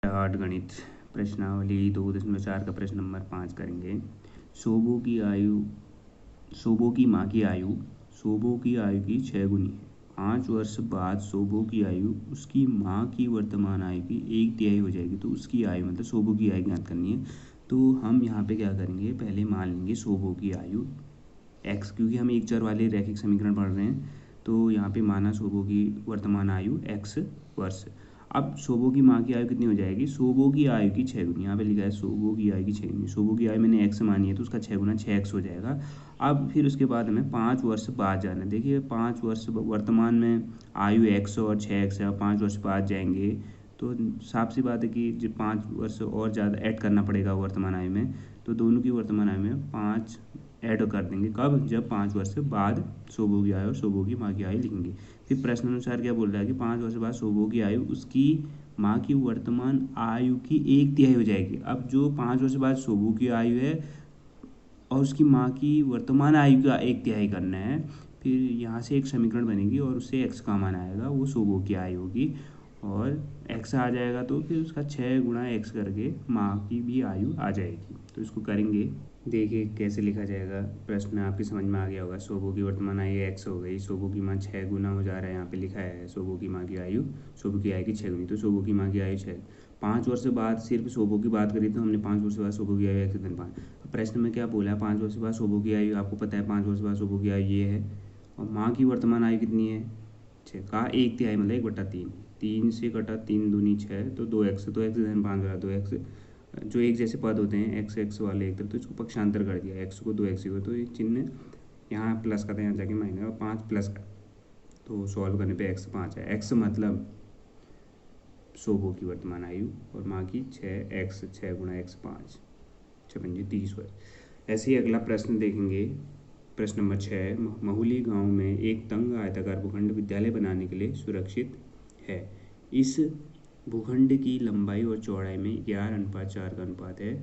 आठ गणित प्रश्नावली 2.4 का प्रश्न नंबर 5 करेंगे। शोभो की माँ की आयु शोभो की आयु की 6 गुनी है। 5 वर्ष बाद शोभो की आयु उसकी माँ की वर्तमान आयु की 1/3 हो जाएगी। तो उसकी आयु मतलब शोभो की आयु ज्ञात करनी है। तो हम यहाँ पे क्या करेंगे, पहले मान लेंगे शोभो की आयु x, क्योंकि हम एक चर वाले रैखिक समीकरण पढ़ रहे हैं। तो यहाँ पे माना शोभो की वर्तमान आयु x वर्ष। अब शोभो की माँ की आयु कितनी हो जाएगी, शोभो की आयु की 6 गुनी। यहाँ पे लिखा है शोभो की आयु की 6 गुनी। शोभो की आयु मैंने x मानी है तो उसका 6 गुना 6x हो जाएगा। अब फिर उसके बाद हमें 5 वर्ष बाद जाना है। देखिए 5 वर्ष वर्तमान में आयु x और 6x है, 5 वर्ष बाद जाएंगे तो साफ सी बात है कि जब 5 वर्ष और ज़्यादा ऐड करना पड़ेगा वर्तमान आयु में। तो दोनों की वर्तमान आयु में 5 ऐड कर देंगे। कब, जब 5 वर्ष बाद शोभो की आयु और शोभो की माँ की आयु लिखेंगे। फिर प्रश्न अनुसार क्या बोल रहा है कि 5 वर्ष बाद शोभो की आयु उसकी माँ की वर्तमान आयु की 1/3 हो जाएगी। अब जो 5 वर्ष बाद शोभो की आयु है और उसकी माँ की वर्तमान आयु का 1/3 करना है। फिर यहाँ से एक समीकरण बनेगी और उससे x का मान आएगा, वो शोभो की आयु होगी और x आ जाएगा तो फिर उसका 6 गुणा x करके माँ की भी आयु आ जाएगी। तो इसको करेंगे, देखिए कैसे लिखा जाएगा। प्रश्न आपकी समझ में आ गया होगा। शोभो की वर्तमान आयु x हो गई, शोभो की माँ 6 गुना हो जा रहा है, यहाँ पे लिखा है शोभो की माँ की आयु, शोभो की आयु की 6 गुनी। तो शोभो की माँ की आयु 6। 5 वर्ष बाद सिर्फ शोभो की बात करी तो हमने 5 वर्ष बाद शोभो की आयु 1/5। प्रश्न में क्या बोला है, 5 वर्ष बाद शोभो की आयु, आपको पता है 5 वर्ष बाद शोभो की आयु ये है और माँ की वर्तमान आयु कितनी है 6 का 1/3 मतलब 1/3। 3 से कटा 3 दूनी 6 तो 2x, तो x/5 रहा 2x। जो एक जैसे पद होते हैं x वाले एक तरफ, तो इसको पक्षांतर कर दिया, x को 2x को, तो ये चिन्ह यहाँ प्लस का था, यहाँ जाके माइनस और 5 प्लस का, तो सॉल्व करने पे x 5 है। x मतलब शोभो की वर्तमान आयु और माँ की 6x, 6 गुणा x 5, 6×5 30 वर्ष। ऐसे ही अगला प्रश्न देखेंगे। प्रश्न नंबर 6, महुली गांव में एक तंग आयताकार भूखंड विद्यालय बनाने के लिए सुरक्षित है। इस भूखंड की लंबाई और चौड़ाई में 11:4 का अनुपात है।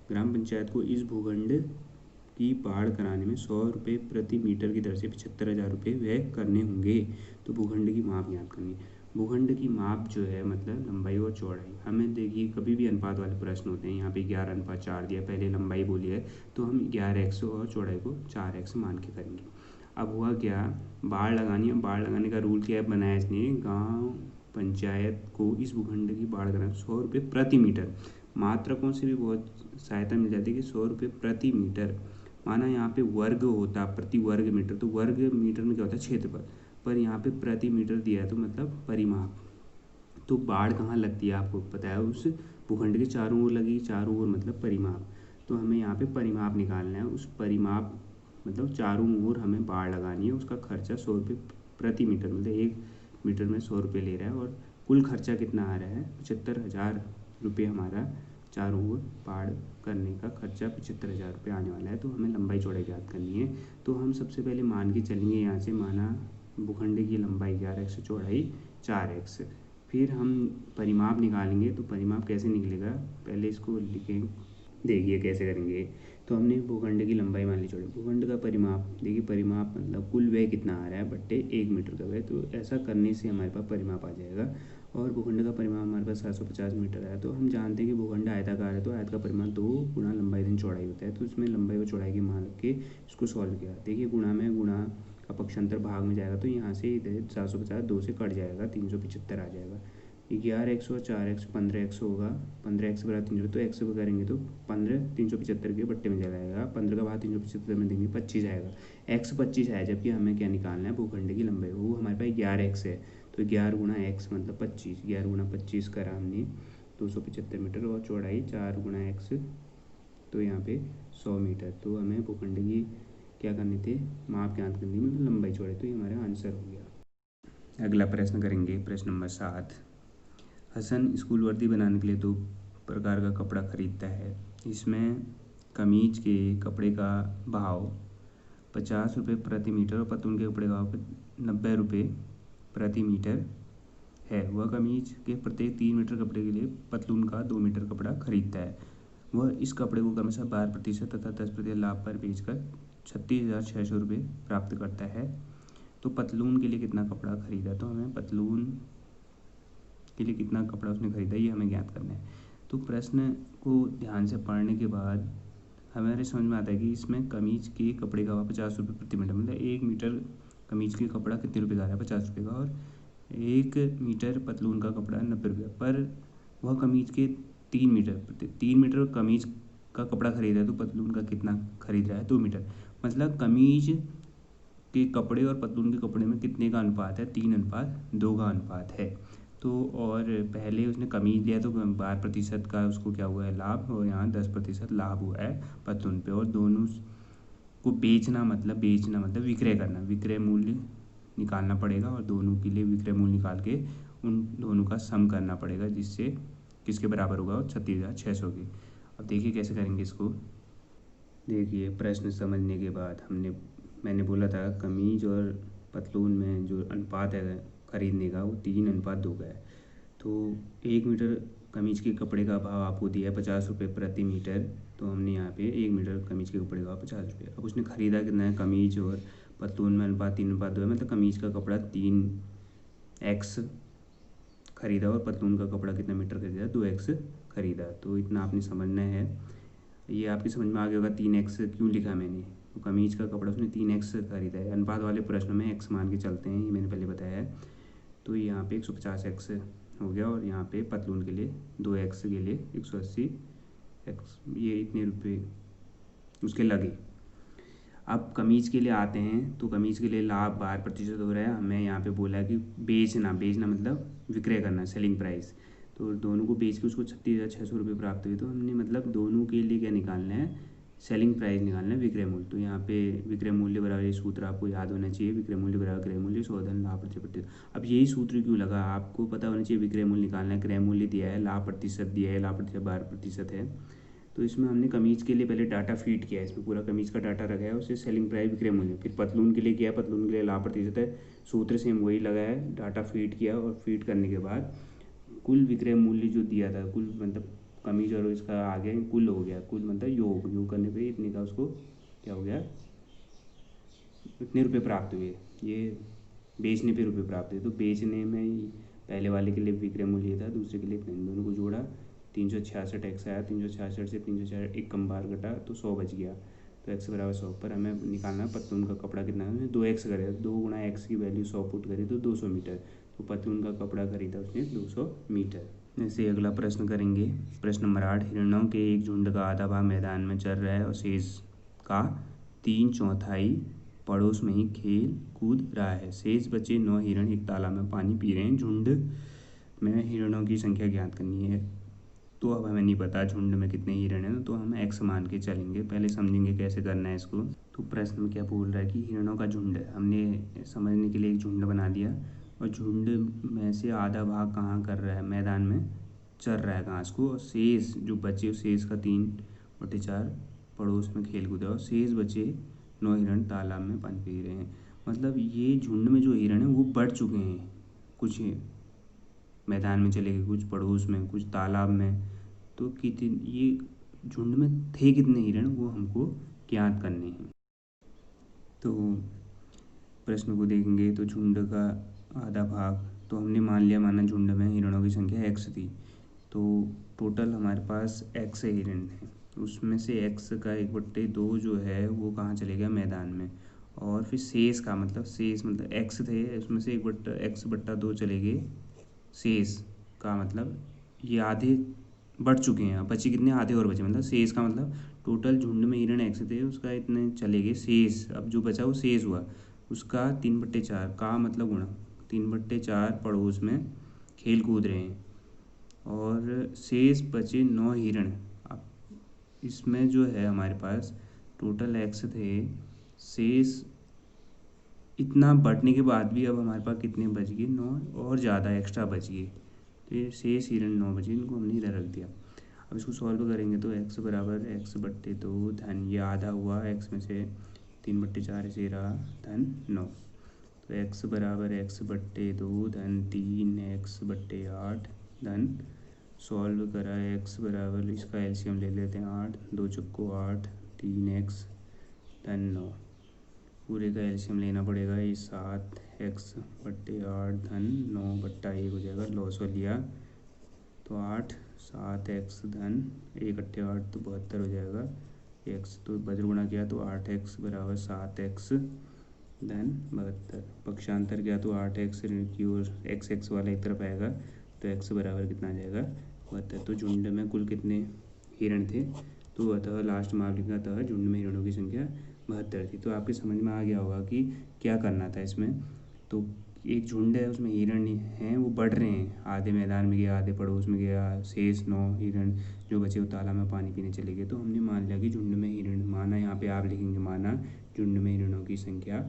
ग्राम पंचायत को इस भूखंड की बाढ़ कराने में 100 रुपये प्रति मीटर की दर से 75,000 रुपये व्यय करने होंगे। तो भूखंड की माप ज्ञात करनी है। भूखंड की माप जो है मतलब लंबाई और चौड़ाई। हमें देखिए कभी भी अनुपात वाले प्रश्न होते हैं, यहाँ पे 11:4 दिया, पहले लंबाई बोली है तो हम 11x और चौड़ाई को 4x मान के करेंगे। अब हुआ क्या, बाढ़ लगानी है। बाढ़ लगाने का रूल क्या है, बनाया इसने, गाँव पंचायत को इस भूखंड की बाढ़ कराने 100 रुपये प्रति मीटर। मात्रकों से भी बहुत सहायता मिल जाती है कि 100 रुपये प्रति मीटर। माना यहाँ पे वर्ग होता प्रति वर्ग मीटर, तो वर्ग मीटर में क्या होता है क्षेत्रफल, पर यहाँ पे प्रति मीटर दिया है तो मतलब परिमाप। तो बाढ़ कहाँ लगती है आपको पता है, उस भूखंड के चारों ओर लगी, चारों ओर मतलब परिमाप। तो हमें यहाँ पे परिमाप निकालना है। उस परिमाप मतलब चारों ओर हमें बाढ़ लगानी है। उसका खर्चा 100 रुपये प्रति मीटर, मतलब 1 मीटर में 100 रुपये ले रहा है और कुल खर्चा कितना आ रहा है 75,000 रुपये। हमारा चारों ओर बाढ़ करने का खर्चा 75,000 रुपये आने वाला है। तो हमें लंबाई चौड़ाई ज्ञात करनी है। तो हम सबसे पहले मान के चलेंगे, यहाँ से माना भूखंड की लंबाई 11x, चौड़ाई 4x। फिर हम परिमाप निकालेंगे। तो परिमाप कैसे निकलेगा, पहले इसको लिखें, देखिए कैसे करेंगे। तो हमने भूखंड की लंबाई मान ली, चौड़ाई, भूखंड का परिमाप, देखिए परिमाप मतलब कुल व्यय कितना आ रहा है बट्टे 1 मीटर का व्यय। तो ऐसा करने से हमारे पास परिमाप आ जाएगा। और भूखंड का परिमाप हमारे पास 750 मीटर है। तो हम जानते हैं कि भूखंड आयताकार है तो आयत का परिमाप 2 गुणा लंबाई दिन चौड़ाई होता है। तो इसमें लंबाई और चौड़ाई के मान रख के इसको सॉल्व किया। देखिए गुणा में गुणा का पक्षांतर भाग में जाएगा, तो यहाँ से इधर 750 2 से कट जाएगा, 375 आ जाएगा। 11x और 4x 15x होगा, 15x बराबर 300, तो x करेंगे तो 15 375 के बट्टे में चला जाएगा। 15 का भाग 375 में देंगे 25 आएगा, x 25 है। जबकि हमें क्या निकालना है, भूखंड की लंबाई, वो हमारे पास 11x है। तो 11 गुणा x मतलब 25, 11 गुणा 25 करा हमने 275 मीटर और चौड़ाई 4 गुणा x, तो यहाँ पे 100 मीटर। तो हमें भूखंड की क्या करनी थी, माप ज्ञात करनी, मतलब लंबाई चौड़ाई। तो ये हमारा आंसर हो गया। अगला प्रश्न करेंगे, प्रश्न नंबर 7। हसन स्कूल वर्दी बनाने के लिए 2 प्रकार का कपड़ा खरीदता है। इसमें कमीज के कपड़े का भाव 50 रुपये प्रति मीटर और पतलून के कपड़े का भाव 90 रुपये प्रति मीटर है। वह कमीज के प्रत्येक 3 मीटर कपड़े के लिए पतलून का 2 मीटर कपड़ा खरीदता है। वह इस कपड़े को क्रमशः 12% तथा 10% लाभ पर बेचकर 36,600 रुपये प्राप्त करता है। तो पतलून के लिए कितना कपड़ा खरीदा, तो हमें पतलून के लिए कितना कपड़ा उसने खरीदा, ये हमें ज्ञात करना है। तो प्रश्न को ध्यान से पढ़ने के बाद हमारे समझ में आता है कि इसमें कमीज के कपड़े का भाव 50 रुपये प्रति मीटर, मतलब 1 मीटर कमीज के कपड़ा कितने रुपये का आ रहा है, 50 रुपये का, और 1 मीटर पतलून का कपड़ा 90 रुपये। पर वह कमीज के 3 मीटर कमीज का कपड़ा खरीदा है, तो पतलून का कितना खरीद रहा है, 2 मीटर। मतलब कमीज के कपड़े और पतलून के कपड़े में कितने का अनुपात है, 3:2 का अनुपात है। तो और पहले उसने कमीज लिया तो 12% का उसको क्या हुआ है, लाभ, और यहाँ 10% लाभ हुआ है पतलून पे। और दोनों को बेचना मतलब विक्रय करना, विक्रय मूल्य निकालना पड़ेगा, और दोनों के लिए विक्रय मूल्य निकाल के उन दोनों का सम करना पड़ेगा, जिससे किसके बराबर होगा, 36,600 के। अब देखिए कैसे करेंगे इसको। देखिए प्रश्न समझने के बाद मैंने बोला था कमीज और पतलून में जो अनुपात है खरीदने का, वो 3:2 का है। तो 1 मीटर कमीज के कपड़े का भाव आपको दिया है 50 रुपये प्रति मीटर, तो हमने यहाँ पे 1 मीटर कमीज के कपड़े का भाव 50 रुपये। अब उसने ख़रीदा कितना है, कमीज और पतलून में अनुपात 3:2 है, मतलब कमीज का कपड़ा 3x खरीदा और पतलून का कपड़ा कितना मीटर खरीदा, 2x खरीदा। तो इतना आपने समझना है। ये आपकी समझ में आ गया होगा 3x क्यों लिखा मैंने। तो कमीज का कपड़ा उसने 3x खरीदा है। अनुपात वाले प्रश्न में x मान के चलते हैं, ये मैंने पहले बताया है। तो यहाँ पे 150x हो गया, और यहाँ पे पतलून के लिए 2x के लिए 180x, ये इतने रुपये उसके लगे। अब कमीज के लिए आते हैं, तो कमीज के लिए लाभ 12% हो रहा है। हमें यहाँ पे बोला है कि बेचना मतलब विक्रय करना, सेलिंग प्राइस। तो दोनों को बेच के उसको 36,600 रुपये प्राप्त हुए। तो हमने मतलब दोनों के लिए क्या निकालना है, सेलिंग प्राइस निकालना है, विक्रय मूल्य। तो यहाँ पे विक्रय मूल्य बराबर, ये सूत्र आपको याद होना चाहिए, विक्रय मूल्य बराबर क्रय मूल्य 100 धन लाभ प्रतिशत। अब यही सूत्र क्यों लगा, आपको पता होना चाहिए विक्रय मूल्य निकालना है, क्रय मूल्य दिया है, लाभ प्रतिशत दिया है, लाभ प्रतिशत 12% है। तो इसमें हमने कमीज के लिए पहले डाटा फीड किया है, इसमें पूरा कमीज का डाटा रखा है, उससे सेलिंग प्राइस विक्रय मूल्य। फिर पतलून के लिए किया, पतलून के लिए लाभ प्रतिशत है, सूत्र सेम वही लगा है, डाटा फीड किया, और फीड करने के बाद कुल विक्रय मूल्य जो दिया था, कुल मतलब कमीज और इसका आगे कुल हो गया, कुल मतलब योग करने पे इतने का उसको क्या हो गया, इतने रुपये प्राप्त हुए। ये बेचने पे रुपये प्राप्त हुए। तो बेचने में ही पहले वाले के लिए विक्रय मूल्य था, दूसरे के लिए इतने, दोनों को जोड़ा 366 एक्स आया। 366 से 366 एक कम बार घटा तो 100 बच गया। तो x बराबर 100 पर हमें निकालना पतलून का कपड़ा कितना है, 2x करे, 2 गुणा x की वैल्यू 100 पुट करी तो 200 मीटर। तो पतलून का कपड़ा खरीदा उसने 200 मीटर। जैसे अगला प्रश्न करेंगे, प्रश्न नंबर 8, हिरणों के एक झुंड का आधा भाग मैदान में चल रहा है और शेष का 3/4 पड़ोस में ही खेल कूद रहा है। शेष बचे 9 हिरण एक तालाब में पानी पी रहे हैं। झुंड में हिरणों की संख्या ज्ञात करनी है। तो अब हमें नहीं पता झुंड में कितने हिरण हैं, तो हम x मान के चलेंगे। पहले समझेंगे कैसे करना है इसको। तो प्रश्न में क्या बोल रहा है कि हिरणों का झुंड है, हमने समझने के लिए एक झुंड बना दिया, और झुंड में से आधा भाग कहाँ कर रहा है, मैदान में चर रहा है घास को, और शेष जो बचे शेष का 3/4 पड़ोस में खेल कूद, और शेष बचे 9 हिरण तालाब में पानी पी रहे हैं। मतलब ये झुंड में जो हिरण है वो बढ़ चुके हैं, कुछ मैदान में चले गए, कुछ पड़ोस में, कुछ तालाब में। तो कितने ये झुंड में थे कितने हिरण, वो हमको ज्ञात करने हैं। तो प्रश्न को देखेंगे तो झुंड का आधा भाग, तो हमने माना झुंड में हिरणों की संख्या x थी। तो टोटल हमारे पास x हिरण है, उसमें से x का 1/2 जो है वो कहाँ चले गया, मैदान में। और फिर शेष का मतलब x थे, उसमें से x/2 चले गए शेष का, मतलब ये आधे बढ़ चुके हैं, बचे कितने, आधे और बचे, मतलब शेष का मतलब टोटल झुंड में हिरण x थे, उसका इतने चले गए शेष। अब जो बचा वो शेष हुआ, उसका 3/4 का मतलब गुणा 3/4 पड़ोस में खेल कूद रहे हैं, और शेष बचे 9 हिरण। अब इसमें जो है हमारे पास टोटल x थे, शेष इतना बढ़ने के बाद भी अब हमारे पास कितने बच गए, 9 और ज़्यादा एक्स्ट्रा बच गए। तो ये शेष हिरण 9 बचे, इनको हमने इधर रख दिया। अब इसको सॉल्व करेंगे तो x बराबर x/2 धन ये आधा हुआ, x में से 3/4 से रहा धन 9। तो x बराबर x/2 धन 3x/8 धन, सॉल्व करा x बराबर, इसका एलसीएम ले लेते हैं 8, 2 चौको 8, 3x धन 9। पूरे का एलसीएम लेना पड़ेगा, ये 7 एक्स बट्टे 8 धन 9/1 हो जाएगा, लॉस हो लिया तो 8, 7x धन 1/8 तो 72 हो जाएगा, एक्स तो बजर किया तो 8x बराबर 7x धन 72, पक्षांतर किया तो 8x ऋण की ओर x वाला एक तरफ आएगा तो x बराबर कितना आ जाएगा 72। तो झुंड में कुल कितने हिरण थे, तो अतः लास्ट में आप लिखा था झुंड में हिरणों की संख्या 72 थी। तो आपके समझ में आ गया होगा कि क्या करना था इसमें। तो एक झुंड है उसमें हिरण हैं वो बढ़ रहे हैं, आधे मैदान में गया, आधे पड़ोस में गया, शेष 9 हिरण जो बचे वो तालाब में पानी पीने चले गए। तो हमने मान लिया कि झुंड में हिरण माना, यहाँ पे आप लिखेंगे माना झुंड में हिरणों की संख्या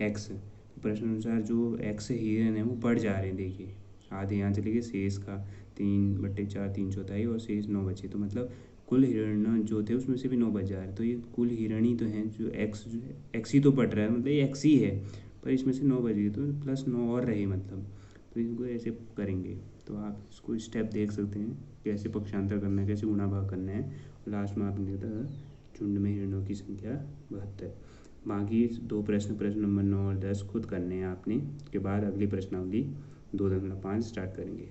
x। तो प्रश्न अनुसार जो x हिरण है वो बढ़ जा रहे हैं, देखिए आधे यहाँ चले गए, शेष का 3/4 3/4 और शेष 9 बचे। तो मतलब कुल हिरण जो थे उसमें से भी 9 बच जा रहे हैं। तो ये कुल हिरण ही तो हैं जो एक्स ही तो बढ़ रहा है, मतलब ये एक्स ही है, पर इसमें से 9 बच गए तो प्लस 9 और रहे मतलब। तो इनको ऐसे करेंगे। तो आप इसको स्टेप देख सकते हैं कैसे पक्षांतर करना है, कैसे गुणा भाग करना है। लास्ट में आपने देखा झुंड में हिरणों की संख्या 72। बाकी 2 प्रश्न नंबर 9 और 10 खुद करने हैं आपने। के बाद अगली प्रश्नावली 2.5 स्टार्ट करेंगे।